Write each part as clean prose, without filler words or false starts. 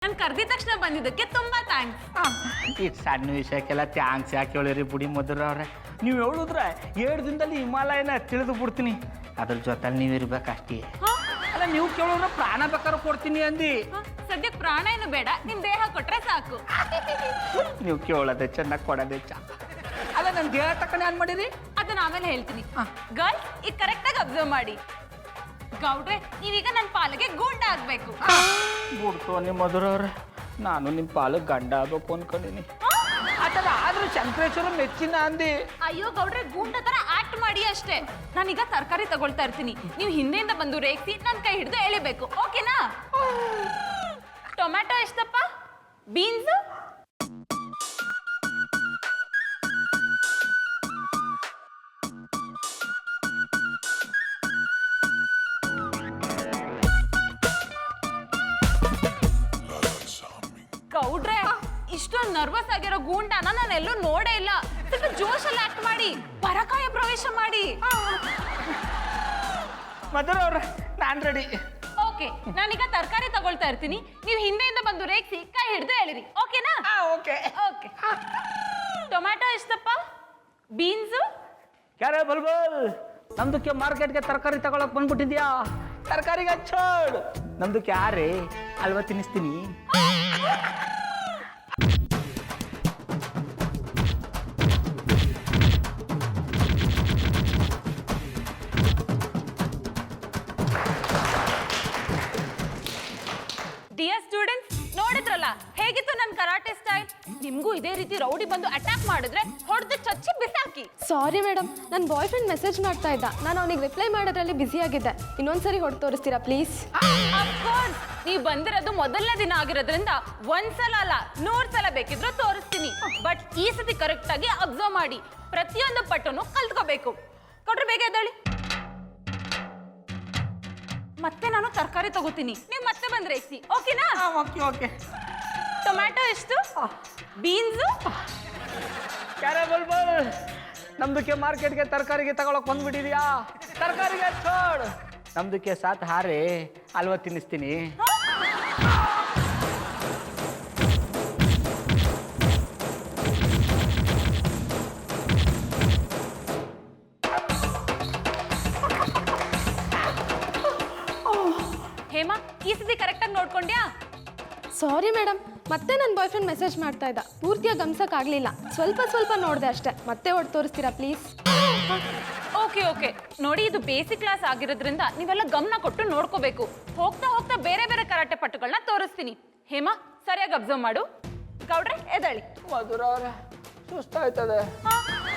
ನಾನು ಕರೆದಿದ ತಕ್ಷಣ ಬಂದಿದ್ದಕ್ಕೆ ತುಂಬಾ ಥ್ಯಾಂಕ್ಸ್. ಈ ಸಣ್ಣ ವಿಷಯಕ್ಕೆಲ್ಲ ಥ್ಯಾಂಕ್ಸ್ ಯಾಕೆ ಹೇಳಿರಿ ಬುಡಿ ಮಧುರ ಅವ್ರೆ. ನೀವು ಹೇಳಿದ್ರೆ 7 ದಿನದಲ್ಲಿ ಹಿಮಾಲಯನ ತಿಳಿದು ಬಿಡ್ತೀನಿ. ಅದ್ರ ಜೊತೆಲಿ ನೀವು ಇರ್ಬೇಕಷ್ಟೇ. ಅಲ್ಲ ನೀವು ಕೇಳೋದ್ರೆ ಪ್ರಾಣ ಬೇಕಾದ್ರೆ ಕೊಡ್ತೀನಿ ಅಂದು. ಸದ್ಯಕ್ಕೆ ಪ್ರಾಣ ಏನು ಬೇಡ, ನಿಮ್ ದೇಹ ಕೊಟ್ರೆ ಸಾಕು. ನೀವು ಕೇಳೋದೆ ಚೆನ್ನಾಗಿ ಕೊಡೋದೆ ಅಲ್ಲ ನನ್ನ ದೇಹ ತಕ್ಕನೆ ಏನ್ ಮಾಡಿರಿ ಅದನ್ನ ಆಮೇಲೆ ಹೇಳ್ತೀನಿ. ಗರ್ಲ್ಸ್ ಈಗ ಕರೆಕ್ಟಾಗಿ ಅಬ್ಸರ್ವ್ ಮಾಡಿ. ಗೌಡ್ರೆ ನೀವೀಗ ನನ್ನ ಪಾಲಿಗೆ ಗೂಂಡ ಆಗ್ಬೇಕು. ಬಿಡ್ತು ನಿಮ್ಮ ಮಧುರವ್ರೆ, ನಾನು ನಿಮ್ಮ ಪಾಲಿಗೆ ಗಂಡ ಆಗ್ಬೇಕು ಅನ್ಕೊಂಡಿನಿ. ಅದಲ್ಲ ಆದ್ರೂ ಶಂಕರೇಶ್ವರ ಮೆಚ್ಚಿನ ಅಂದಿ. ಅಯ್ಯೋ ಗೌಡ್ರೆ ಗೂಂಡ ತರ ಆಕ್ಟ್ ಮಾಡಿ ಅಷ್ಟೇ. ನಾನೀಗ ತರಕಾರಿ ತಗೊಳ್ತಾ ಇರ್ತೀನಿ, ನೀವು ಹಿಂದೆಯಿಂದ ಬಂದು ರೇಗಿಸಿ ನನ್ನ ಕೈ ಹಿಡಿದು ಎಳಿಬೇಕು. ಓಕೆನಾ? ಟೊಮ್ಯಾಟೊ ಎಷ್ಟಪ್ಪ? ಬೀನ್ಸ್ ಗೌಡ್ರೆ ಇಷ್ಟೊಂದು ನರ್ವಸ್ ಆಗಿರೋ ಗೂಂಡನ ನಾನು ಎಲ್ಲೂ ನೋಡೇ ಇಲ್ಲ. ಸ್ವಲ್ಪ ಜೋಶಲ್ಲಿ ಆಕ್ಟ್ ಮಾಡಿ, ಪರಕಾಯ ಪ್ರವೇಶ ಮಾಡಿ. ಮಧುರವ್ರೆ ನಾನು ರೆಡಿ. ಓಕೆ, ನಾನೀಗ ತರಕಾರಿ ತಗೊಳ್ತಾ ಇರ್ತೀನಿ, ನೀವು ಹಿಂದೆಯಿಂದ ಬಂದು ರೇಗಿಸಿ ಕೈ ಹಿಡಿದು ಎಳಿರಿ. ಓಕೆನಾ? Okay okay. ಟೊಮ್ಯಾಟೊ ಎಷ್ಟಪ್ಪ? ಬೀನ್ಸ್ ಕ್ಯಾರೆ ಬಲ್ಬಲ್, ನಮ್ದಕ್ಕೆ ಮಾರ್ಕೆಟ್ಗೆ ತರಕಾರಿ ತಗೊಳಕ್ ಬಂದ್ಬಿಟ್ಟಿದ್ಯಾ? ತರಕಾರಿಗೆ ಹಚ್ಚೋಡ್. ನಮ್ದಕ್ಕೆ ಯಾರೇ ಅಲ್ವಾ ತಿನ್ನಿಸ್ತೀನಿ. ಡಿಯರ್ ಸ್ಟೂಡೆಂಟ್ಸ್, ನೋಡಿದ್ರಲ್ಲ ಹೇಗಿತ್ತು ನನ್ನ ಕರಾಟೆ ಸ್ಟೈಲ್? ನಿಮ್ಗೂ ಇದೇ ರೀತಿ ರೌಡಿ ಬಂದು ಅಟ್ಯಾಕ್ ಮಾಡಿದ್ರೆ ಹೊಡೆದು ಚಚ್ಚಿ ಬಿಸಾಕಿ. ಸಾರಿ ಮೇಡಮ್, ನನ್ನ ಬಾಯ್ ಫ್ರೆಂಡ್ ಮೆಸೇಜ್ ಮಾಡ್ತಾ ಇದ್ದ, ನಾನು ಅವನಿಗೆ ರಿಪ್ಲೈ ಮಾಡೋದ್ರಲ್ಲಿ ಬ್ಯುಸಿ ಆಗಿದ್ದೆ. ಇನ್ನೊಂದ್ಸರಿ ಹೊಡೆದು ತೋರಿಸ್ತೀರಾ ಪ್ಲೀಸ್? ಅಫ್ಕೋರ್ಸ್, ನೀವು ಬಂದಿರೋದು ಮೊದಲನೇ ದಿನ ಆಗಿರೋದ್ರಿಂದ ಒಂದ್ಸಲ ಅಲ್ಲ 100 ಸಲ ಬೇಕಿದ್ರು ತೋರಿಸ್ತೀನಿ. ಬಟ್ ಈ ಸತಿ ಕರೆಕ್ಟ್ ಆಗಿ ಅಬ್ಸರ್ವ್ ಮಾಡಿ, ಪ್ರತಿಯೊಂದು ಪಟ್ಟನು ಕಲ್ತ್ಕೋಬೇಕು. ಕೊಟ್ರೆ ಬೇಗ ಎದ್ದೇಳಿ. ಮತ್ತೆ ನಾನು ತರಕಾರಿ ತಗೋತೀನಿ, ನೀವು ಮತ್ತೆ ಬಂದ್ರೆ ರೇಗಿಸಿ. ಓಕೆನಾ? Okay okay. ಟೊಮ್ಯಾಟೊ ಎಷ್ಟು? ಬೀನ್ಸ್ ಕ್ಯಾರೆ ಬಲ್ಬಲ್, ನಮ್ದಕ್ಕೆ ಮಾರ್ಕೆಟ್ಗೆ ತರಕಾರಿಗೆ ತಗೊಳಕ್ ಬಂದ್ಬಿಟ್ಟಿದ್ಯಾ? ತರಕಾರಿಗೆ ಹಚ್ಚೋಡ್. ನಮ್ದಕ್ಕೆ ಸಾತ್ ಹಾರೆ ಅಲ್ವಾ ತಿನ್ನಿಸ್ತೀನಿ. ಹೇಮಾ, ಈ ಸತಿ ಕರೆಕ್ಟಾಗಿ ನೋಡ್ಕೊಂಡ್ಯಾ? ಸಾರಿ ಮೇಡಮ್, ಮತ್ತೆ ನನ್ನ ಬಾಯ್ ಫ್ರೆಂಡ್ ಮೆಸೇಜ್ ಮಾಡ್ತಾ ಇದ್ದ, ಪೂರ್ತಿಯಾಗಿ ಗಮನಿಸೋಕ್ಕಾಗಲಿಲ್ಲ. ಸ್ವಲ್ಪ ನೋಡಿದೆ ಅಷ್ಟೇ. ಮತ್ತೆ ಹೊಡೆದು ತೋರಿಸ್ತೀರಾ ಪ್ಲೀಸ್? Okay okay. ನೋಡಿ, ಇದು ಬೇಸಿಕ್ ಕ್ಲಾಸ್ ಆಗಿರೋದ್ರಿಂದ ನೀವೆಲ್ಲ ಗಮನ ಕೊಟ್ಟು ನೋಡ್ಕೋಬೇಕು. ಹೋಗ್ತಾ ಹೋಗ್ತಾ ಬೇರೆ ಬೇರೆ ಕರಾಟೆ ಪಟ್ಟುಗಳನ್ನ ತೋರಿಸ್ತೀನಿ. ಹೇಮಾ, ಸರಿಯಾಗಿ ಅಬ್ಸರ್ವ್ ಮಾಡು. ಗೌಡ್ರೆ ಎದ್ದೇಳಿ. ಮಧುರವ್ರೆ ಸುಸ್ತಾಯ್ತದೆ.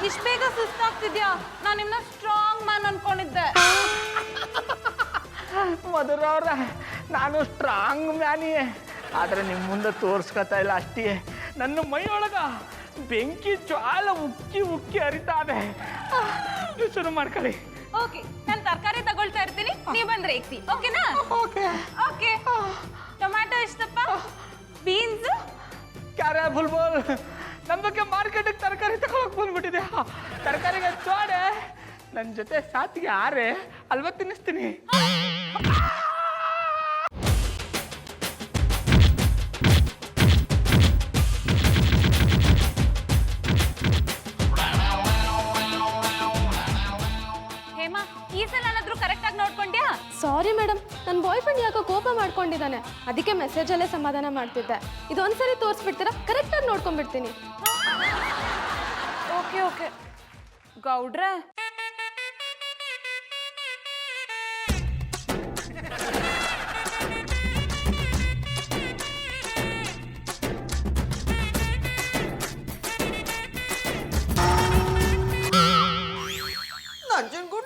ಇಷ್ಟು ಬೇಗ ಸುಸ್ತಾಗ್ತಿದ್ಯಾ? ನಾನು ನಿಮ್ಮನ್ನ ಸ್ಟ್ರಾಂಗ್ ಮ್ಯಾನ್ ಅನ್ಕೊಂಡಿದ್ದೆ. ಮಧುರವ್ರೆ ನಾನು ಸ್ಟ್ರಾಂಗ್ ಮ್ಯಾನಿಯೇ, ಆದರೆ ನಿಮ್ಮ ಮುಂದೆ ತೋರಿಸ್ಕೊತಾ ಇಲ್ಲ ಅಷ್ಟೇ. ನನ್ನ ಮೈಯೊಳಗ ಬೆಂಕಿ ಜ್ವಾಲ ಉಕ್ಕಿ ಉಕ್ಕಿ ಹರಿತಾ ಇದೆ. ಶುರು ಮಾಡ್ಕೊಳ್ಳಿ. ಓಕೆ, ನಾನು ತರಕಾರಿ ತಗೊಳ್ತಾ ಇರ್ತೀನಿ, ನೀವು ಬಂದ್ರೆ ರೇಗಿಸಿ. ಓಕೆನಾ? Okay okay. ಟೊಮ್ಯಾಟೊ ಎಷ್ಟಪ್ಪ? ಬೀನ್ಸ್ ಕ್ಯಾರೆ ಬುಲ್ಬುಲ್, ನಮ್ದಕ್ಕೆ ಮಾರ್ಕೆಟಿಗೆ ತರಕಾರಿ ತಗೊಳಕ್ ಬಂದ್ಬಿಟ್ಟಿದೆ. ತರಕಾರಿಗೆ ಹಚ್ಚೋಡೆ. ನನ್ನ ಜೊತೆ ಸಾತಿಗೆ ಆರೆ ಅಲ್ವಾ ತಿನ್ನಿಸ್ತೀನಿ. ಹೇಮಾ, ಈ ಸಲ ಏನಾದ್ರೂ ಕರೆಕ್ಟಾಗಿ ನೋಡ್ಕೊಂಡ್ಯಾ? ಸಾರಿ ಮೇಡಮ್, ನನ್ನ ಬಾಯ್ ಫ್ರೆಂಡ್ ಯಾಕೋ ಕೋಪ ಮಾಡ್ಕೊಂಡಿದ್ದಾನೆ, ಅದಕ್ಕೆ ಮೆಸೇಜಲ್ಲೇ ಸಮಾಧಾನ ಮಾಡ್ತಿದ್ದೆ. ಇದೊಂದ್ಸರಿ ತೋರಿಸ್ಬಿಡ್ತೀರಾ? ಕರೆಕ್ಟಾಗಿ ನೋಡ್ಕೊಂಡ್ಬಿಡ್ತೀನಿ. Okay okay. ಗೌಡ್ರೆ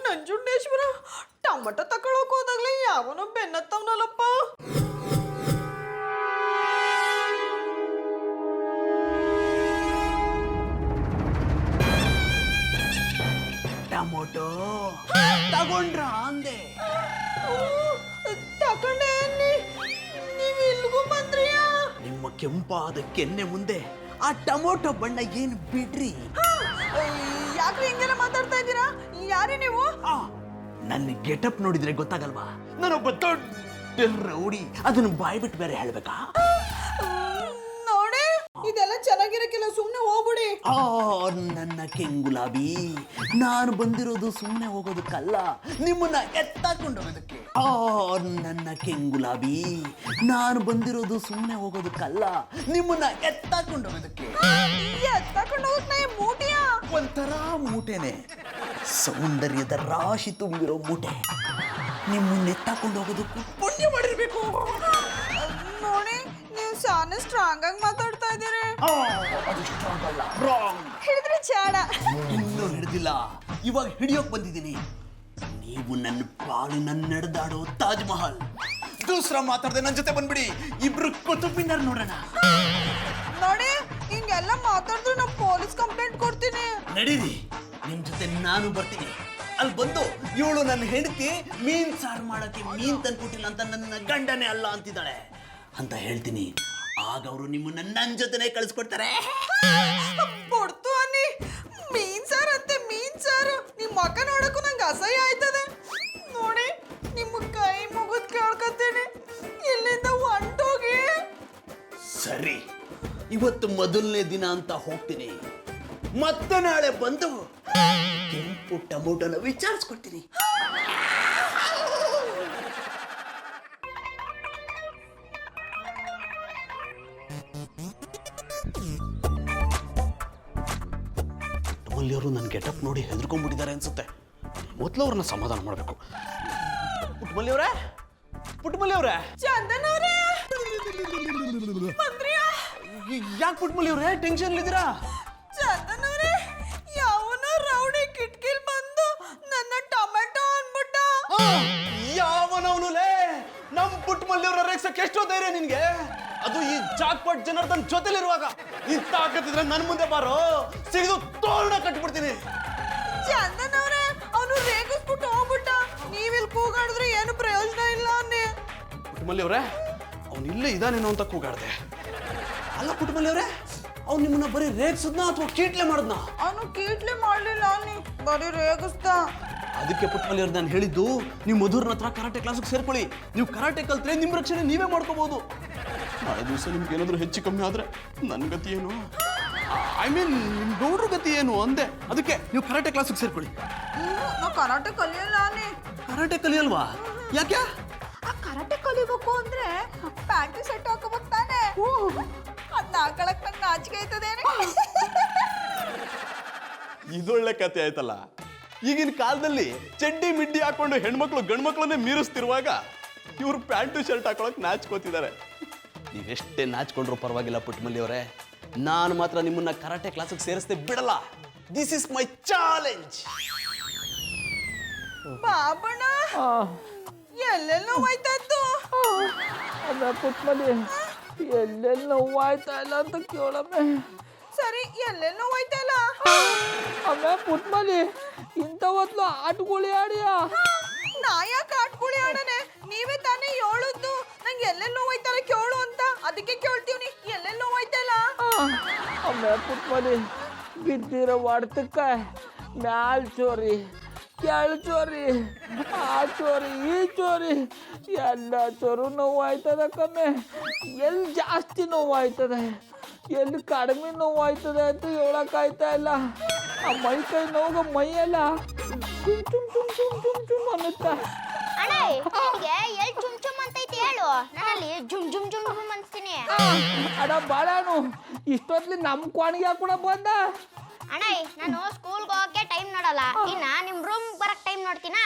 ನಂಜುಂಡೇಶ್ವರ, ಟೊಮಟೊ ತಗೊಳಕ್ ಹೋದಾಗ್ಲೇ ಯಾವನೋ ಬೆನ್ನತ್ತವನಲ್ಲಪ್ಪ. ಟೊಮೊಟೊ ತಗೊಂಡ್ರ ಅಂದೆ. ತಗೊಂಡೆ ನೀವು ಇಲ್ಲಿಗೂ ಬಂದ್ರಿಯಾ? ನಿಮ್ಮ ಕೆಂಪಾದ ಕೆನ್ನೆ ಮುಂದೆ ಆ ಟೊಮೊಟೊ ಬಣ್ಣ ಏನು ಬಿಡ್ರಿ. ಯಾಕ್ರಿ ಹಿಂಗೆಲ್ಲ ಮಾತಾಡ್ತಾ ಇದ್ದೀರಾ? ಯಾರೇ ನೀವು? ನನ್ನ ಗೆಟಪ್ ನೋಡಿದ್ರೆ ಗೊತ್ತಾಗಲ್ವಾ? ನಾನೊಬ್ಬ ದೊಡ್ಡ ರೌಡಿ, ಅದನ್ನು ಬಾಯ್ ಬಿಟ್ಟು ಬೇರೆ ಹೇಳ್ಬೇಕಾ? ನನ್ನ ಕೆಂಗುಲಾಬಿ, ನಾನು ಬಂದಿರೋದು ಸುಮ್ಮನೆ ಹೋಗೋದಕ್ಕಲ್ಲ, ನಿಮ್ಮನ್ನ ಎತ್ತಾಕೊಂಡು ಹೋಗೋದಕ್ಕೆ. ನನ್ನ ಕೆಂಗುಲಾಬಿ, ನಾನು ಬಂದಿರೋದು ಸುಮ್ಮನೆ ಹೋಗೋದಕ್ಕಲ್ಲ, ನಿಮ್ಮನ್ನ ಎತ್ತಾಕೊಂಡು ಹೋಗೋದಕ್ಕೆ. ಎತ್ತಕೊಂಡು ಹೋಗಕ್ ನಾ ಮೂಟಿಯಾ? ಒಂಥರ ಮೂಟೆನೆ, ಸೌಂದರ್ಯದ ರಾಶಿ ತುಂಬಿರೋ ಮೂಟೆ. ನಿಮ್ಮನ್ನ ಎತ್ತಾಕೊಂಡು ಹೋಗೋದಕ್ಕೂ ಪುಣ್ಯ ಮಾಡಿರ್ಬೇಕು. ನೋಡಿ, ನೀವು ಸಾನ ಸ್ಟ್ರಾಂಗ್ ಆಗಿ ಮಾತಾಡ್ತಾ ಇದ್ದೀರಿ. ಅದು ಸ್ಟ್ರಾಂಗ್ ಅಲ್ಲ, ರಾಂಗ್. ಹಿಡಿದ್ರೆ ಚಾಡ. ಇನ್ನೂ ಹಿಡಿದಿಲ್ಲ, ಇವಾಗ ಹಿಡಿಯೋಕ್ ಬಂದಿದ್ದೀನಿ. ನೀವು ನನ್ನ ಪಾಲಿನ ನಡೆದಾಡೋ ತಾಜ್ ಮಹಲ್. ದೂಸರ ಮಾತಾಡದೆ ನನ್ನ ಜೊತೆ ಬಂದ್ಬಿಡಿ, ಇಬ್ರು ಕುತುಬ್ ಮಿನಾರ್ ನೋಡೋಣ. ನೋಡಿ, ಹಿಂಗೆಲ್ಲ ಮಾತಾಡಿದ್ರೆ ನಾ ಪೊಲೀಸ್ ಕಂಪ್ಲೇಂಟ್ ಕೊಡ್ತೀನಿ. ನಡೀರಿ, ನಿಮ್ ಜೊತೆ ನಾನು ಬರ್ತೀನಿ. ಅಲ್ಲಿ ಬಂದು ಇವಳು ನನ್ನ ಹೆಂಡತಿ ಮೀನ್ ಸಾರು ಮಾಡಕ್ಕೆ ಮೀನ್ ತಂದ್ಕೊಟ್ಟಿಲ್ಲ ಅಂತ ನನ್ನ ಗಂಡನೇ ಅಲ್ಲ ಅಂತಿದ್ದಾಳೆ ಅಂತ ಹೇಳ್ತೀನಿ. ಆಗ ಅವರು ನಿಮ್ಮನ್ನ ನನ್ನ ಜೊತೆನೆ ಕಳಿಸ್ಕೊಡ್ತಾರೆ. ಕೊಡ್ತು ಅನ್ನಿ. ಮೀನ್ ಸಾರು ಅಂತೆ, ಮೀನ್ ಸಾರು. ನಿಮ್ ಮಕ್ಕ ನೋಡಕ್ಕೂ ನಂಗೆ ಅಸಹ್ಯ ಆಯ್ತದೆ. ನೋಡಿ, ನಿಮ್ಮ ಕೈ ಮುಗಿದ್ ಕೇಳ್ಕೊತೀನಿ, ಇಲ್ಲಿಂದ ಹೊಂಟೋಗಿ. ಸರಿ, ಇವತ್ತು ಮೊದಲನೇ ದಿನ ಅಂತ ಹೋಗ್ತೀನಿ. ಮತ್ತೆ ನಾಳೆ ಬಂದು ಕೆಂಪು ಟೊಮೊಟೊನ ವಿಚಾರಿಸ್ಕೊಡ್ತೀನಿ. ಪುಟ್ಟಮಲ್ಲಿಯವರು ನನ್ನ ಗೆಟಪ್ ನೋಡಿ ಹೆದರ್ಕೊಂಡ್ಬಿಟ್ಟಿದ್ದಾರೆ ಅನ್ಸುತ್ತೆ. ಮೊದಲು ಅವ್ರನ್ನ ಸಮಾಧಾನ ಮಾಡಬೇಕು. ಪುಟ್ಟಮಲ್ಲಿಯವರೇ, ಪುಟ್ಟಮಲ್ಲಿಯವರೇ, ಚಂದನ್ ಅವ್ರೆ, ಬಂದ್ರಿಯಾ? ಯಾಕೆ ಪುಟ್ಟಮಲ್ಲಿಯವರೇ ಟೆನ್ಷನ್ ಇದ್ದೀರಾ? ಚಂದನ್ ಅವ್ರೆ, ಯಾವನೋ ರೌಡಿ ಕಿಟ್ಕಿಲ್ ಬಂದು ನನ್ನ ಟೊಮೆಟೊ ಅನ್ಬಿಟ್ಟ. ಯಾವನವನುಲೇ ನಮ್ ಪುಟ್ಟಮಲ್ಲಿಯವರ ರೇಗ್ಸಕ್ಕೆ ಎಷ್ಟೋ ಧೈರ್ಯ ನಿನ್ಗೆ? ಅದು ಈ ಜಾಕ್ಪಾಟ್ ಜನಾರ್ದನ್ ಜೊತೆಲಿರುವಾಗ. ಇಂತ ತಾಕತ್ತಿದ್ರೆ ನನ್ ಮುಂದೆ ಬಾರೋ, ಸಿಗಿದು ತೋರಣ ಕಟ್ಬಿಡ್ತೀನಿ. ಚಂದನ್ ಅವ್ರೆ, ಅವನು ರೇಗಿಸ್ಬಿಟ್ಟು ಹೋಗ್ಬಿಟ್ಟ. ನೀವಿಲ್ ಕೂಗಾಡಿದ್ರೆ ಏನು ಪ್ರಯೋಜನ ಇಲ್ಲ ಅನ್ನಿ. ಪುಟ್ಟಮಲ್ಲಿಯವರೇ, ಅವ್ನು ಇಲ್ಲೇ ಇದಾನೇನೋ ಅಂತ ಕೂಗಾಡ್ದೆ. ಅಲ್ಲ ಪುಟ್ಟಮಲ್ಲಿಯವರೇ, ಅವ್ನು ನಿಮ್ಮನ್ನ ಬರೀ ರೇಗ್ಸದ್ನ ಅಥವಾ ಕೀಟ್ಲೆ ಮಾಡದ್ನ? ಅವನು ಕೀಟ್ಲೆ ಮಾಡ್ಲಿಲ್ಲ ಅನ್ನಿ, ಬರೀ ರೇಗಿಸ್ದ. ಅದಕ್ಕೆ ಪುಟ್ಟಮಲ್ಲಿಯವ್ರು ನಾನು ಹೇಳಿದ್ದು, ನೀವು ಮಧುರ್ನ ಹತ್ರ ಕರಾಟೆ ಕ್ಲಾಸಿಗೆ ಸೇರ್ಕೊಳ್ಳಿ. ನೀವು ಕರಾಟೆ ಕಲ್ತ್ರೆ ನಿಮ್ಮ ರಕ್ಷಣೆ ನೀವೇ ಮಾಡ್ಕೋಬಹುದು. ನಾಳೆ ದಿವಸ ನಿಮ್ಗೆ ಏನಾದರೂ ಹೆಚ್ಚು ಕಮ್ಮಿ ಆದ್ರೆ ನನ್ನ ಗತಿ ಏನು? ಐ ಮೀನ್ ನಿಮ್ಮ ಗೌಡ್ರ ಗತಿ ಏನು ಅಂದೆ. ಅದಕ್ಕೆ ನೀವು ಕರಾಟೆ ಕ್ಲಾಸಿಗೆ ಸೇರ್ಕೊಳ್ಳಿ. ನಾ ಕರಾಟೆ ಕಲಿಯಲ್ಲ ಅನ್ನಿ. ಕರಾಟೆ ಕಲಿಯಲ್ವಾ? ಯಾಕೆ? ಆ ಕರಾಟೆ ಕಲಿಬೇಕು ಅಂದ್ರೆ ಪ್ಯಾಂಟ್ ಸೆಟ್ ಹಾಕೋಬೇಕು ತಾನೆ. ಅದ್ನ ಹಾಕೊಳಕ್ ನಂಗೆ ನಾಚಿಕೆ ಆಯ್ತದೇನೆ. ಇದೊಳ್ಳೆ ಕತೆ ಆಯ್ತಲ್ಲ. ಈಗಿನ ಕಾಲದಲ್ಲಿ ಚಡ್ಡಿ ಮಿಡ್ಡಿ ಹಾಕೊಂಡು ಹೆಣ್ಮಕ್ಳು ಗಂಡ್ಮಕ್ಳನ್ನೇ ಮೀರಿಸ್ತಿರುವಾಗ ಇವ್ರು ಪ್ಯಾಂಟು ಶರ್ಟ್ ಹಾಕೊಳಕ್ ನಾಚ್ಕೋತಿದ್ದಾರೆ. ನೀವೆಷ್ಟೇ ನಾಚ್ಕೊಂಡ್ರು ಪರವಾಗಿಲ್ಲ ಪುಟ್ಟಮಲ್ಲಿಯವರೇ, ನಾನು ಮಾತ್ರ ನಿಮ್ಮನ್ನ ಕರಾಟೆ ಕ್ಲಾಸಿಗೆ ಸೇರಿಸ್ದೆ ಬಿಡಲ್ಲ. This is my challenge. Babanna, ಎಲ್ಲೆಲ್ಲ ಹೋಯ್ತಾ ಇತ್ತು? ಅಮ್ಮ ಪುಟ್ಮಲಿ, ಎಲ್ಲೆಲ್ಲಿ ನೋವಾಯ್ತಾ ಇಲ್ಲ ಅಂತ ಕೇಳಮ್ಮೆ. ಸರಿ, ಎಲ್ಲೆಲ್ಲ ಹೋಯ್ತಾ ಇಲ್ಲ? ಅಮ್ಮ ಪುಟ್ಮಲಿ, ಇಂಥ ಹೊತ್ಲು ಆಟಗಳು ಆಡಿಯಾ? ನಾ ಯಾಕೆ ಆಟ್ಕೊಳ್ಳಿ ಆಡನೆ? ನೀವೇ ತಾನೇ ಹೇಳುದು ನಂಗೆ ಎಲ್ಲೆಲ್ಲ ಹೋಯ್ತಾರ ಕೇಳು ಅಂತ. ಅದಕ್ಕೆ ಕೇಳ್ತೀವಿ, ಎಲ್ಲೆಲ್ಲ ಹೋಯ್ತಾ ಇಲ್ಲ? ಅಮ್ಮ ಪುಟ್ಮಲಿ, ಬಿದ್ದಿರೋ ಹೊಡ್ತಕ್ಕ ಮ್ಯಾಲ್ ಚೋರಿ, ಕೆಳ ಚೋರಿ, ಆ ಚೋರಿ, ಈ ಚೋರಿ, ಎಲ್ಲ ಚೋರು ನೋವಾಯ್ತದ ಕಮ್ಮೆ. ಎಲ್ಲಿ ಜಾಸ್ತಿ ನೋವಾಯ್ತದೆ, ಎಲ್ಲಿ ಕಡಿಮೆ ನೋವಾಯ್ತದೆ ಅಂತ ಹೇಳಕ್ಕಾಯ್ತಾ ಇಲ್ಲ. ಆ ಮೈ ಕೈ ನೋವು ಮೈಯೆಲ್ಲ ಚುಮ್ ಚುಮ್ ಚುಮ್ ಚುಮ್ ಚುಮ್ ಚುಮ್ ಅನ್ನುತ್ತಾ. ಅಣ್ಣ ನಿನಗೆ ಎಲ್ಲಿ ಚುಮ್ ಚುಮ್ ಅಂತೈತಿ ಹೇಳು, ನಾನಲ್ಲಿ ಜುಮ್ ಜುಮ್ ಜುಮ್ ಜುಮ್ ಅನ್ಸ್ತೀನಿ. ಅಡ ಬಾಳಾನು ಇಷ್ಟೊತ್ಲಿ ನಮ್ಮ ಕೋಣಿಗೆ ಕೂಡ ಬಂದ. ಅಣ್ಣ ನಾನು ಸ್ಕೂಲ್ಗೆ ಹೋಗಕ್ಕೆ ಟೈಮ್ ನೋಡಲ್ಲ, ಇನ್ನ ನಿಮ್ ರೂಮ್ ಬರಕ್ ಟೈಮ್ ನೋಡ್ತೀನಾ?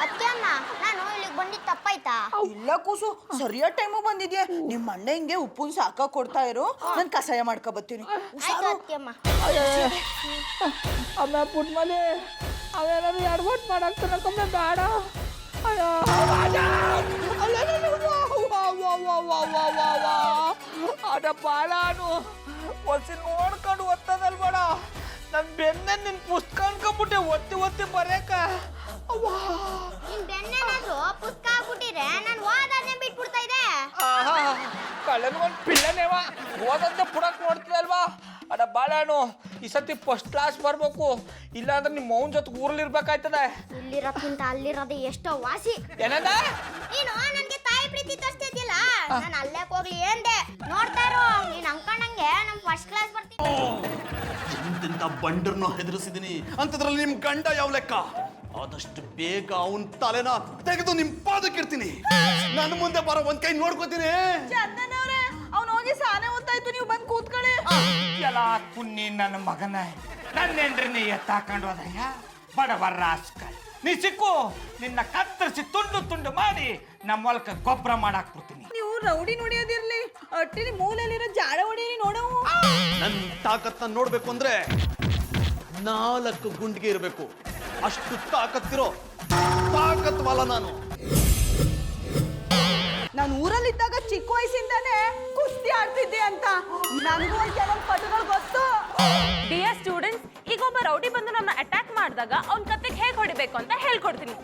ಅದಕ್ಕೆ ಅಣ್ಣ ನಾನು ಇಲ್ಲಿಗೆ ಬಂದಿದ್ದು ತಪ್ಪಾಯ್ತಾ? ಇಲ್ಲ ಕೂಸು, ಸರಿಯಾದ ಟೈಮು ಬಂದಿದ್ಯಾ. ನಿಮ್ಮ ಅಣ್ಣ ಹಿಂಗೆ ಉಪ್ಪುನ್ ಸಾಕ ಕೊಡ್ತಾ ಇರು, ನಾನು ಕಷಾಯ ಮಾಡ್ಕೊ ಬರ್ತೀನಿ. ಆಯ್ತು ಅತ್ತಿಯಮ್ಮ. ಅಮ್ಮ ಪುಟ್ಮಲಿ, ಅವೇನಾದ್ರು ಎಡ್ವಟ್ ಮಾಡಾಕ್ತಾನ ಕಮ್ಮೆ ಬೇಡ. ಅದ ಬಾಳಾನು ಒಸಿ ನೋಡ್ಕೊಂಡು ಒತ್ತದಲ್ ಬೇಡ. ನನ್ ಬೆನ್ನ ನಿನ್ ಪುಸ್ತಕ ಅನ್ಕೊಂಬಿಟ್ಟೆ ಒತ್ತಿ ಒತ್ತಿ ಬರೇಕ. ನಿನ್ ಬೆನ್ನೇನಾದ್ರು ಪುಸ್ತಕ ಆಗ್ಬಿಟ್ಟಿದ್ರೆ ನಾನು ಓದೋದನ್ನೇ ಬಿಟ್ಬಿಡ್ತಾ ಇದೆ. ಕಳ್ಳನ ಒಂದು ಪಿಳ್ಳನೇವ ಓದಂತೆ ಪುಡಕ್ ನೋಡ್ತೀವಿ ಅಲ್ವಾ? ಅದ ಬಾಳಾನು ಈ ಸತಿ ಫಸ್ಟ್ ಕ್ಲಾಸ್ ಬರ್ಬೇಕು, ಇಲ್ಲಾಂದ್ರೆ ನಿಮ್ಮ ಮೌನ್ ಜೊತೆ ಊರ್ಲಿರ್ಬೇಕಾಯ್ತದೆ. ಇಲ್ಲಿರೋಕ್ಕಿಂತ ಅಲ್ಲಿರೋದು ಎಷ್ಟೋ ವಾಸಿ. ಏನಂದ? ನೀನು ನನ್ಗೆ ತಾಯಿ ಪ್ರೀತಿ ತೋರಿಸ್ತಿದ್ಯಲ್ಲ, ನಾನು ಅಲ್ಲೇ ಹೋಗ್ಲಿ ಎಂದೆ. ನೋಡ್ತಾ ಇರೋ, ನೀನ್ ಅನ್ಕೊಂಡಂಗೆ ನಮ್ ಫಸ್ಟ್ ಕ್ಲಾಸ್ ಬರ್ತೀನಿ. ಅಂತ ಬಂಡರ್ನ ಹೆದರಿಸಿದೀನಿ ಅಂತದ್ರಲ್ಲಿ ನಿಮ್ ಗಂಡ ಯಾವ ಲೆಕ್ಕ? ಆದಷ್ಟು ಬೇಗ ಅವನ್ ತಲೆನ ತೆಗೆದು ನಿಮ್ ಪಾದಕ್ಕಿರ್ತೀನಿ. ನನ್ನ ಮುಂದೆ ಬರೋ ಒಂದ್ ಕೈ ನೋಡ್ಕೋತೀನಿ. ಚಂದನವ್ರೆ ಅವ್ನು ಹೋಗಿ ಸಾನೆ ಓದ್ತಾಯ್ತು, ನೀವು ಬಂದು ಕೂತ್ಕೊಳ್ಳಿ. ಎಲ್ಲ ಪುಣ್ಯ ನನ್ನ ಮಗನ ನನ್ನೆಂಡ್ರಿ ಎತ್ತಾಕೊಂಡು ಹೋದಯ್ಯ ಬಡವರ ರಾಸ್ಕಲ್. ನೀ ಸಿಕ್ಕು ನಿನ್ನ ಕತ್ತರಿಸಿ ತುಂಡು ತುಂಡು ಮಾಡಿ ನಮ್ಮ ಹೊಲಕ್ಕೆ ಗೊಬ್ಬರ ಮಾಡಾಕ್ಬಿಡ್ತೀನಿ. ನೀವು ರೌಡಿ ನೋಡಿಯೋದಿರ್ಲಿ, ಅಟ್ಟಿಲಿ ಮೂಲೆಯಲ್ಲಿರೋ ಜಾಡ ಹೊಡೀರಿ ನೋಡವು. ನನ್ ತಾಕತ್ತನ್ನ ನೋಡ್ಬೇಕು ಅಂದ್ರೆ 4 ಗುಂಡಿಗೆ ಇರಬೇಕು. ಅಷ್ಟು ತಾಕತ್ತಿರೋ ತಾಕತ್ವಲ್ಲ ನಾನು. ನಾನು ಊರಲ್ಲಿದ್ದಾಗ ಚಿಕ್ಕ ವಯಸ್ಸಿಂದಾನೆ ಕುಸ್ತಿ ಆಡ್ತಿದ್ದೆ ಅಂತ ನನಗೂ ಒಂದು ಕೆಲವೊಂದು ಪಟಗಳು ಗೊತ್ತು. ಡಿಯರ್ ಸ್ಟೂಡೆಂಟ್ಸ್, ಈಗ ಒಬ್ಬ ರೌಡಿ ಬಂದು ನನ್ನ ಅಟ್ಯಾಕ್ ಮಾಡಿದಾಗ ಅವ್ನ ಕತ್ತೆಗೆ ಹೇಗೆ ಹೊಡಿಬೇಕು ಅಂತ ಹೇಳ್ಕೊಡ್ತೀನಿ.